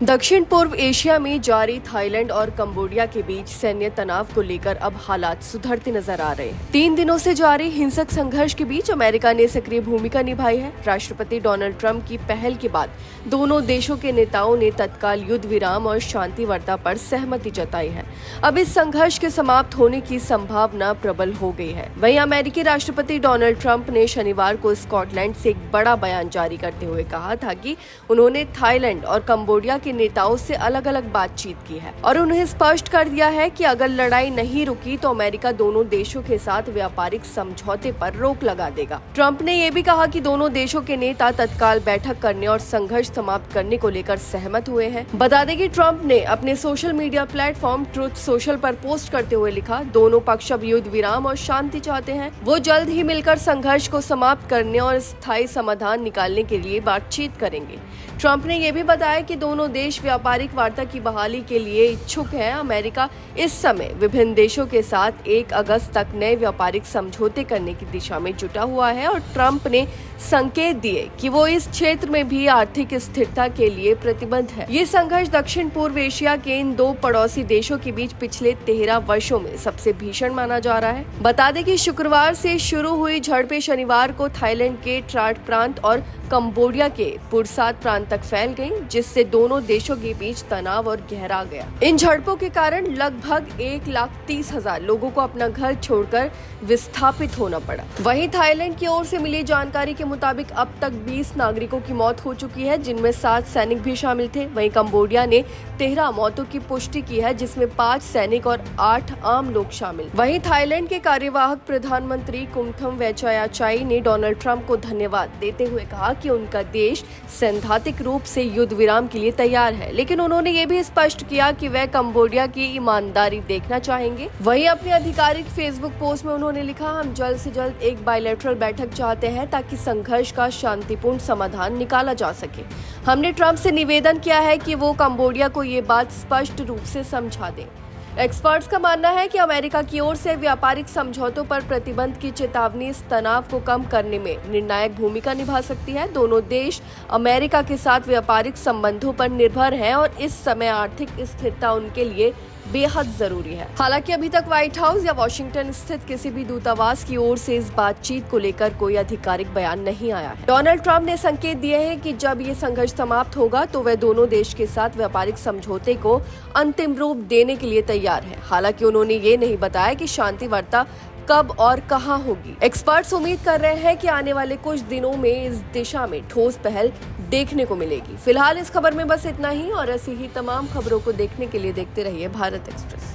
दक्षिण पूर्व एशिया में जारी थाईलैंड और कंबोडिया के बीच सैन्य तनाव को लेकर अब हालात सुधरते नजर आ रहे हैं। 3 दिनों से जारी हिंसक संघर्ष के बीच अमेरिका ने सक्रिय भूमिका निभाई है। राष्ट्रपति डोनाल्ड ट्रंप की पहल के बाद दोनों देशों के नेताओं ने तत्काल युद्ध विराम और शांति वार्ता पर सहमति जताई है। अब इस संघर्ष के समाप्त होने की संभावना प्रबल हो गई है। वहीं अमेरिकी राष्ट्रपति डोनाल्ड ट्रंप ने शनिवार को स्कॉटलैंड से एक बड़ा बयान जारी करते हुए कहा था कि उन्होंने थाईलैंड और कंबोडिया के नेताओं से अलग अलग बातचीत की है और उन्हें स्पष्ट कर दिया है कि अगर लड़ाई नहीं रुकी तो अमेरिका दोनों देशों के साथ व्यापारिक समझौते पर रोक लगा देगा। ट्रंप ने यह भी कहा कि दोनों देशों के नेता तत्काल बैठक करने और संघर्ष समाप्त करने को लेकर सहमत हुए हैं। बता दें कि ट्रंप ने अपने social media platform truth social पर पोस्ट करते हुए लिखा, दोनों पक्ष अब युद्ध विराम और शांति चाहते हैं। वो जल्द ही मिलकर संघर्ष को समाप्त करने और स्थायी समाधान निकालने के लिए बातचीत करेंगे। ट्रंप ने यह भी बताया कि दोनों देश व्यापारिक वार्ता की बहाली के लिए इच्छुक हैं। अमेरिका इस समय विभिन्न देशों के साथ 1 अगस्त तक नए व्यापारिक समझौते करने की दिशा में जुटा हुआ है और ट्रंप ने संकेत दिए कि वो इस क्षेत्र में भी आर्थिक स्थिरता के लिए प्रतिबद्ध है। ये संघर्ष दक्षिण पूर्व एशिया के इन 2 पड़ोसी देशों के बीच पिछले 13 वर्षों में सबसे भीषण माना जा रहा है। बता दें कि शुक्रवार से शुरू हुई झड़पें शनिवार को थाईलैंड के ट्राट प्रांत और कंबोडिया के पुरसाद प्रांत तक फैल गईं, जिससे दोनों देशों के बीच तनाव और गहरा गया। इन झड़पों के कारण लगभग 1,30,000 लोगों को अपना घर छोड़कर विस्थापित होना पड़ा। वहीं थाईलैंड की ओर से मिली जानकारी के मुताबिक अब तक 20 नागरिकों की मौत हो चुकी है, जिनमें 7 सैनिक भी शामिल थे। वहीं कंबोडिया ने 13 मौतों की पुष्टि की है, जिसमें 5 सैनिक और 8 आम लोग शामिल। वहीं थाईलैंड के कार्यवाहक प्रधानमंत्री कुंगथम वेचायाचाई ने डोनाल्ड ट्रंप को धन्यवाद देते हुए कहा कि उनका देश सैद्धांतिक रूप से युद्ध विराम के लिए तैयार है, लेकिन उन्होंने ये भी स्पष्ट किया कि वह कंबोडिया की ईमानदारी देखना चाहेंगे। वहीं अपनी आधिकारिक फेसबुक पोस्ट में उन्होंने लिखा, हम जल्द से जल्द एक बायलैटरल बैठक चाहते हैं ताकि संघर्ष का शांतिपूर्ण समाधान निकाला जा सके। हमने ट्रंप से निवेदन किया है कि वो कंबोडिया को ये बात स्पष्ट रूप से समझा दें। एक्सपर्ट्स का मानना है कि अमेरिका की ओर से व्यापारिक समझौतों पर प्रतिबंध की चेतावनी इस तनाव को कम करने में निर्णायक भूमिका निभा सकती है। दोनों देश अमेरिका के साथ व्यापारिक संबंधों पर निर्भर हैं और इस समय आर्थिक स्थिरता उनके लिए बेहद जरूरी है। हालांकि अभी तक व्हाइट हाउस या वॉशिंगटन स्थित किसी भी दूतावास की ओर से इस बातचीत को लेकर कोई आधिकारिक बयान नहीं आया है। डोनाल्ड ट्रंप ने संकेत दिए हैं कि जब ये संघर्ष समाप्त होगा तो वह दोनों देश के साथ व्यापारिक समझौते को अंतिम रूप देने के लिए तैयार है। हालांकि उन्होंने ये नहीं बताया कि शांति वार्ता कब और कहां होगी। एक्सपर्ट्स उम्मीद कर रहे हैं कि आने वाले कुछ दिनों में इस दिशा में ठोस पहल देखने को मिलेगी। फिलहाल इस खबर में बस इतना ही और ऐसी ही तमाम खबरों को देखने के लिए देखते रहिए भारत एक्सप्रेस।